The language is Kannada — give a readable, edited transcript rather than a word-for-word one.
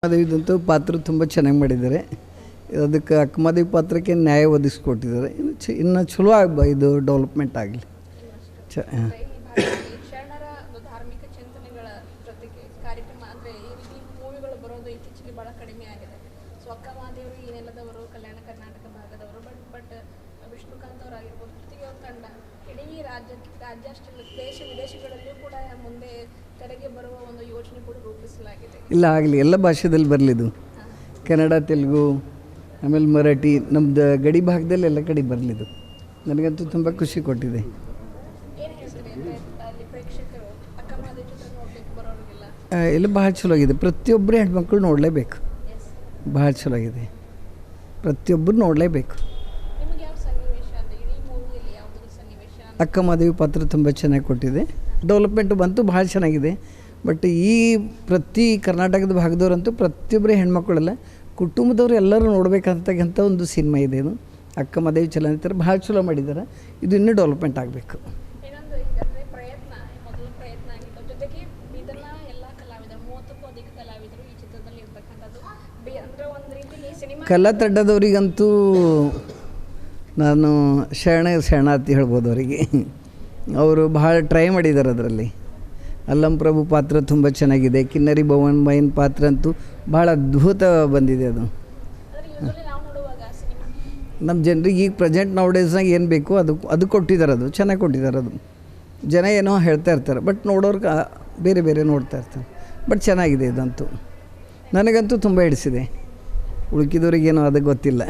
ಅಕ್ಕಮಹಾದೇವಿದಂತೂ ಪಾತ್ರ ತುಂಬ ಚೆನ್ನಾಗಿ ಮಾಡಿದ್ದಾರೆ. ಅದಕ್ಕೆ ಅಕ್ಕಮಹಾದೇವಿ ಪಾತ್ರಕ್ಕೆ ನ್ಯಾಯ ಒದಗಿಸ್ಕೊಟ್ಟಿದ್ದಾರೆ. ಇನ್ನು ಚಲೋ ಇದು ಡೆವಲಪ್ಮೆಂಟ್ ಆಗಲಿ. ಶರಣರ ಧಾರ್ಮಿಕ ಚಿಂತನೆಗಳ ಜೊತೆಗೆ ಕಾರ್ಯಕ್ರಮ ಅಂದರೆ ಈ ರೀತಿ ಮೂವಿಗಳು ಬರೋದು ಇತ್ತೀಚೆಗೆ ಭಾಳ ಕಡಿಮೆ ಆಗಿದೆ. ಸೊ ಅಕ್ಕಮಹಾದೇವರು ಈ ನೆಲದವರು, ಕಲ್ಯಾಣ ಕರ್ನಾಟಕ ಭಾಗದವರು, ಬಟ್ ವಿಷ್ಣುಕಾಂತ್ ಅವರಾಗಿರ್ಬೋದು, ಜೊತೆಗೆ ಅವ್ರ ತಂಡ ಇಡೀ ರಾಜ್ಯಾಷ್ಟೇ ದೇಶ ವಿದೇಶಗಳಲ್ಲೂ ಕೂಡ ಮುಂದೆ ತೆರೆಗೆ ಬರುವ ಒಂದು ಯೋಜನೆ ಕೂಡ ರೂಪಿಸಲಾಗಿದೆ. ಇಲ್ಲ ಆಗಲಿ, ಎಲ್ಲ ಭಾಷೆದಲ್ಲಿ ಬರಲಿದು. ಕನ್ನಡ, ತೆಲುಗು, ಆಮೇಲೆ ಮರಾಠಿ, ನಮ್ಮದು ಗಡಿ ಭಾಗದಲ್ಲಿ ಎಲ್ಲ ಕಡೆ ಬರಲಿದು. ನನಗಂತೂ ತುಂಬ ಖುಷಿ ಕೊಟ್ಟಿದೆ. ಏನು ಹೇಳ್ತೀರಿ ಅಂದರೆ ಅಲ್ಲಿ ಪ್ರೇಕ್ಷಕರು ಅಕ್ಕಮಹಾದೇವಿ ಚಿತ್ರ ನೋಡಲಿಕ್ಕೆ ಬರೋರಿಗೆಲ್ಲ ಎಲ್ಲ ಭಾಳ ಚಲೋ ಆಗಿದೆ. ಪ್ರತಿಯೊಬ್ಬರು ಹೆಣ್ಮಕ್ಳು ನೋಡಲೇಬೇಕು. ಭಾಳ ಚಲೋ ಆಗಿದೆ. ಪ್ರತಿಯೊಬ್ಬರು ನೋಡಲೇಬೇಕು. ನಿಮಗೆ ಯಾವ ಸನ್ನಿವೇಶ ಅಂದರೆ ಇಡೀ ಮೂವಿಯಲ್ಲಿ ಯಾವುದಾದ್ರು ಸನ್ನಿವೇಶ ಅಕ್ಕಮಹಾದೇವಿ ಪಾತ್ರ ತುಂಬ ಚೆನ್ನಾಗಿ ಕೊಟ್ಟಿದೆ. ಡೆವಲಪ್ಮೆಂಟು ಬಂತು, ಭಾಳ ಚೆನ್ನಾಗಿದೆ. ಬಟ್ ಈ ಪ್ರತಿ ಕರ್ನಾಟಕದ ಭಾಗದವರಂತೂ ಪ್ರತಿಯೊಬ್ಬರೇ ಹೆಣ್ಮಕ್ಳೆಲ್ಲ ಕುಟುಂಬದವರು ಎಲ್ಲರೂ ನೋಡಬೇಕಂತಕ್ಕಂಥ ಒಂದು ಸಿನಿಮಾ ಇದೆ. ಇದು ಅಕ್ಕಮಹಾದೇವಿ ಚಲನಚಿತ್ರ ಭಾಳ ಚಲೋ ಮಾಡಿದ್ದಾರೆ. ಇದು ಇನ್ನೂ ಡೆವಲಪ್ಮೆಂಟ್ ಆಗಬೇಕು. ಇನ್ನೊಂದು ಅಂದರೆ ಪ್ರಯತ್ನ, ಮೊದಲ ಪ್ರಯತ್ನ ಆಗಿತ್ತು. ಜೊತೆಗೆ ಇದನ್ನ ಎಲ್ಲ ಕಲಾವಿದರು 30ಕ್ಕೂ ಅಧಿಕ ಕಲಾವಿದರು ಈ ಚಿತ್ರದಲ್ಲಿ ಇರ್ತಕ್ಕಂಥದ್ದು. ಅಂದರೆ ಒಂದು ರೀತಿಯಲ್ಲಿ ಸಿನಿಮಾ ಕಲಾ ತಂಡದವರಿಗಂತೂ ನಾನು ಶರಣಾರ್ಥಿ ಹೇಳ್ಬೋದು ಅವರಿಗೆ. ಅವರು ಭಾಳ ಟ್ರೈ ಮಾಡಿದ್ದಾರೆ ಅದರಲ್ಲಿ. ಅಲ್ಲಂ ಪ್ರಭು ಪಾತ್ರ ತುಂಬ ಚೆನ್ನಾಗಿದೆ. ಕಿನ್ನರಿ ಭವನ್ ಮೈನ್ ಪಾತ್ರ ಅಂತೂ ಭಾಳ ಅದ್ಭುತ ಬಂದಿದೆ. ಅದು ಯೂಶಲಿ ನಾವು ನೋಡುವಾಗ ಸಿನಿಮಾ ನಮ್ಮ ಜನರಿಗೆ ಈಗ ಪ್ರೆಸೆಂಟ್ ನೌ ಡೇಸ್ನಾಗ ಏನು ಬೇಕು ಅದು ಕೊಟ್ಟಿದ್ದಾರೆ. ಅದು ಚೆನ್ನಾಗಿ ಕೊಟ್ಟಿದ್ದಾರೆ. ಅದು ಜನ ಏನೋ ಹೇಳ್ತಾ ಇರ್ತಾರೆ, ಬಟ್ ನೋಡೋರ್ಗೆ ಬೇರೆ ಬೇರೆ ನೋಡ್ತಾ ಇರ್ತಾರೆ. ಬಟ್ ಚೆನ್ನಾಗಿದೆ ಇದಂತೂ. ನನಗಂತೂ ತುಂಬ ಹಿಡಿಸಿದೆ. ಉಳ್ಕಿದವ್ರಿಗೇನೋ ಅದು ಗೊತ್ತಿಲ್ಲ.